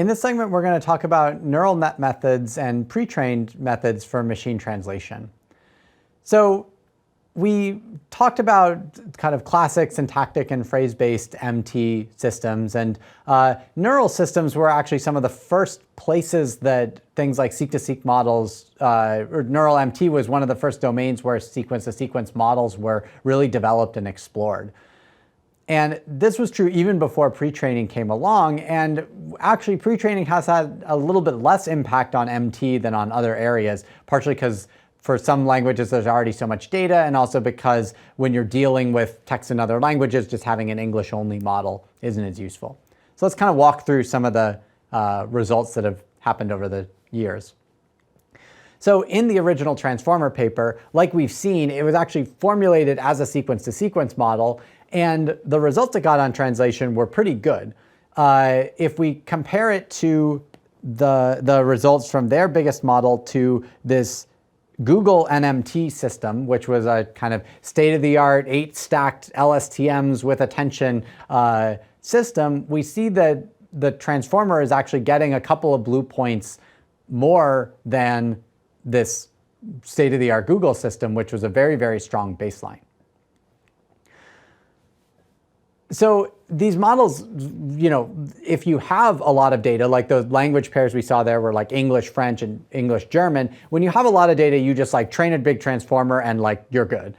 In this segment, we're going to talk about neural net methods and pre-trained methods for machine translation. So we talked about kind of classic syntactic and phrase-based MT systems, and neural systems were actually some of the first places that things like seq-to-seq models, or neural MT was one of the first domains where sequence-to-sequence models were really developed and explored. And this was true even before pre-training came along, and actually pre-training has had a little bit less impact on MT than on other areas, partially because for some languages there's already so much data, and also because when you're dealing with text in other languages, just having an English-only model isn't as useful. So let's kind of walk through some of the results that have happened over the years. So in the original transformer paper, like we've seen, it was actually formulated as a sequence-to-sequence model, and the results it got on translation were pretty good. If we compare it to the results from their biggest model to this Google NMT system, which was a kind of state-of-the-art 8 stacked LSTMs with attention system, we see that the transformer is actually getting a couple of blue points more than this state-of-the-art Google system, which was a very, very strong baseline. So these models, if you have a lot of data, like those language pairs we saw there were like English, French, and English, German, when you have a lot of data, you just like train a big transformer and like you're good.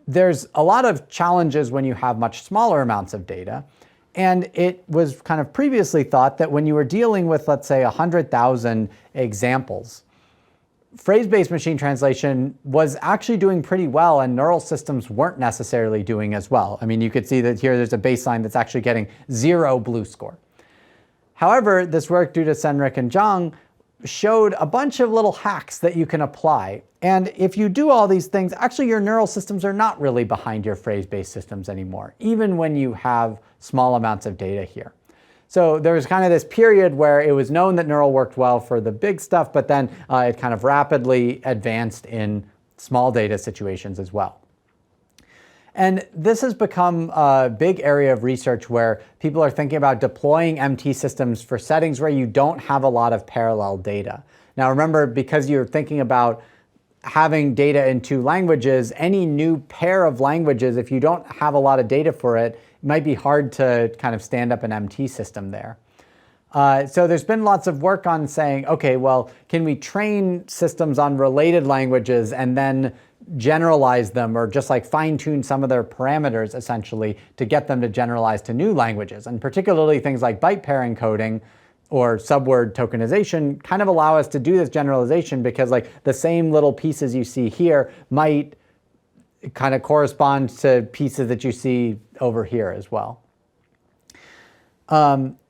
There's a lot of challenges when you have much smaller amounts of data. And it was kind of previously thought that when you were dealing with, let's say, 100,000 examples, phrase-based machine translation was actually doing pretty well, and neural systems weren't necessarily doing as well. I mean, you could see that here there's a baseline that's actually getting 0 blue score. However, this work due to Senrik and Zhang showed a bunch of little hacks that you can apply. And if you do all these things, actually your neural systems are not really behind your phrase-based systems anymore, even when you have small amounts of data here. So there was kind of this period where it was known that neural worked well for the big stuff, but then it kind of rapidly advanced in small data situations as well. And this has become a big area of research where people are thinking about deploying MT systems for settings where you don't have a lot of parallel data. Now remember, because you're thinking about having data in 2 languages, any new pair of languages, if you don't have a lot of data for it, it might be hard to kind of stand up an MT system there. So there's been lots of work on saying, okay, well, can we train systems on related languages and then generalize them, or just like fine-tune some of their parameters essentially to get them to generalize to new languages? And particularly things like byte pair encoding or subword tokenization kind of allow us to do this generalization, because like the same little pieces you see here might kind of correspond to pieces that you see over here as well.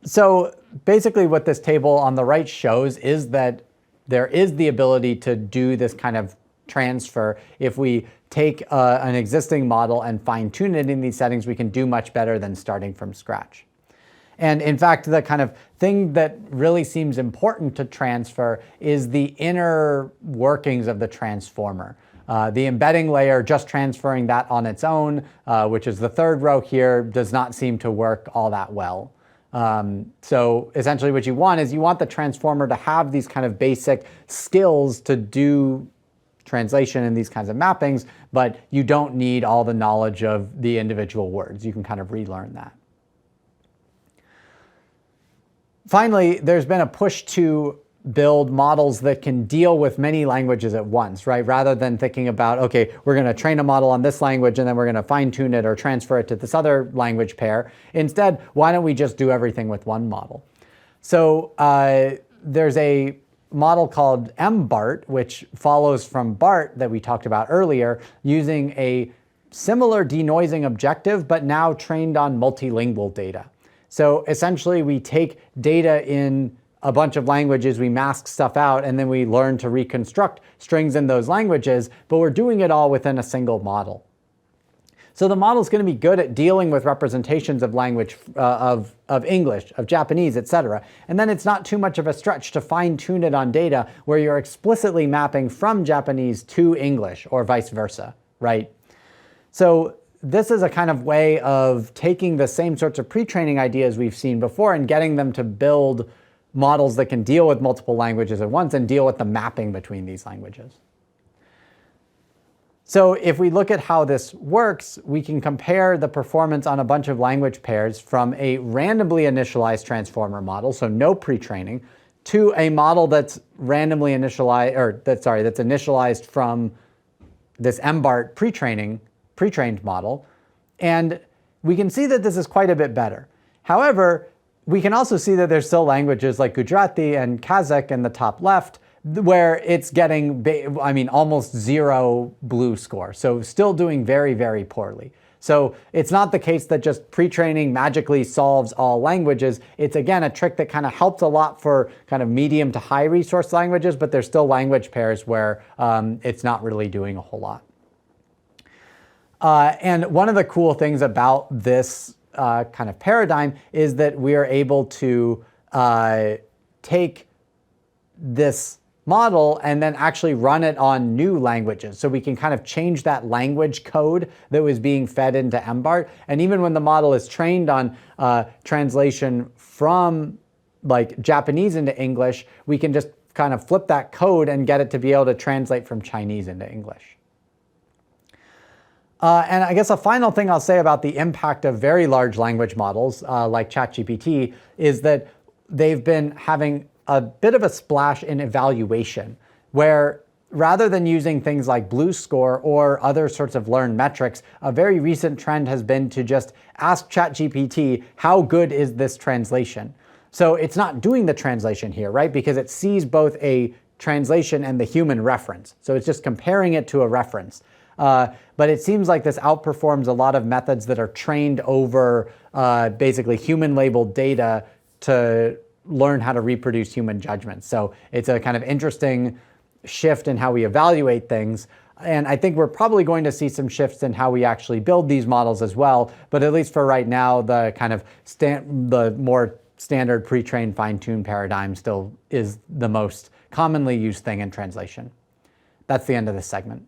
So basically what this table on the right shows is that there is the ability to do this kind of transfer. If we take an existing model and fine-tune it in these settings, we can do much better than starting from scratch. And in fact, the kind of thing that really seems important to transfer is the inner workings of the transformer. The embedding layer, just transferring that on its own, which is the 3rd row here, does not seem to work all that well. So essentially what you want is you want the transformer to have these kind of basic skills to do translation and these kinds of mappings, but you don't need all the knowledge of the individual words. You can kind of relearn that. Finally, there's been a push to build models that can deal with many languages at once, right? Rather than thinking about, okay, we're going to train a model on this language and then we're going to fine-tune it or transfer it to this other language pair. Instead, why don't we just do everything with one model? So there's a model called MBART, which follows from BART that we talked about earlier, using a similar denoising objective, but now trained on multilingual data. So essentially, we take data in a bunch of languages, we mask stuff out, and then we learn to reconstruct strings in those languages, but we're doing it all within a single model. So the model is going to be good at dealing with representations of language, of English, of Japanese, etc. And then it's not too much of a stretch to fine-tune it on data where you're explicitly mapping from Japanese to English or vice versa, right? So this is a kind of way of taking the same sorts of pre-training ideas we've seen before and getting them to build models that can deal with multiple languages at once and deal with the mapping between these languages. So if we look at how this works, we can compare the performance on a bunch of language pairs from a randomly initialized transformer model, so no pre-training, to a model that's randomly initialized, or that's initialized from this MBART pre-trained model. And we can see that this is quite a bit better. However, we can also see that there's still languages like Gujarati and Kazakh in the top left where it's getting, almost 0 blue score. So still doing very, very poorly. So it's not the case that just pre-training magically solves all languages. It's, again, a trick that kind of helps a lot for kind of medium to high resource languages, but there's still language pairs where it's not really doing a whole lot. And one of the cool things about this kind of paradigm is that we are able to take this model and then actually run it on new languages. So we can kind of change that language code that was being fed into MBART. And even when the model is trained on translation from like Japanese into English, we can just kind of flip that code and get it to be able to translate from Chinese into English. And I guess a final thing I'll say about the impact of very large language models like ChatGPT is that they've been having a bit of a splash in evaluation, where rather than using things like blue score or other sorts of learned metrics, a very recent trend has been to just ask ChatGPT, how good is this translation? So it's not doing the translation here, right? Because it sees both a translation and the human reference. So it's just comparing it to a reference. But it seems like this outperforms a lot of methods that are trained over basically human-labeled data to learn how to reproduce human judgments. So it's a kind of interesting shift in how we evaluate things. And I think we're probably going to see some shifts in how we actually build these models as well. But at least for right now, the kind of the more standard pre-trained fine-tuned paradigm still is the most commonly used thing in translation. That's the end of this segment.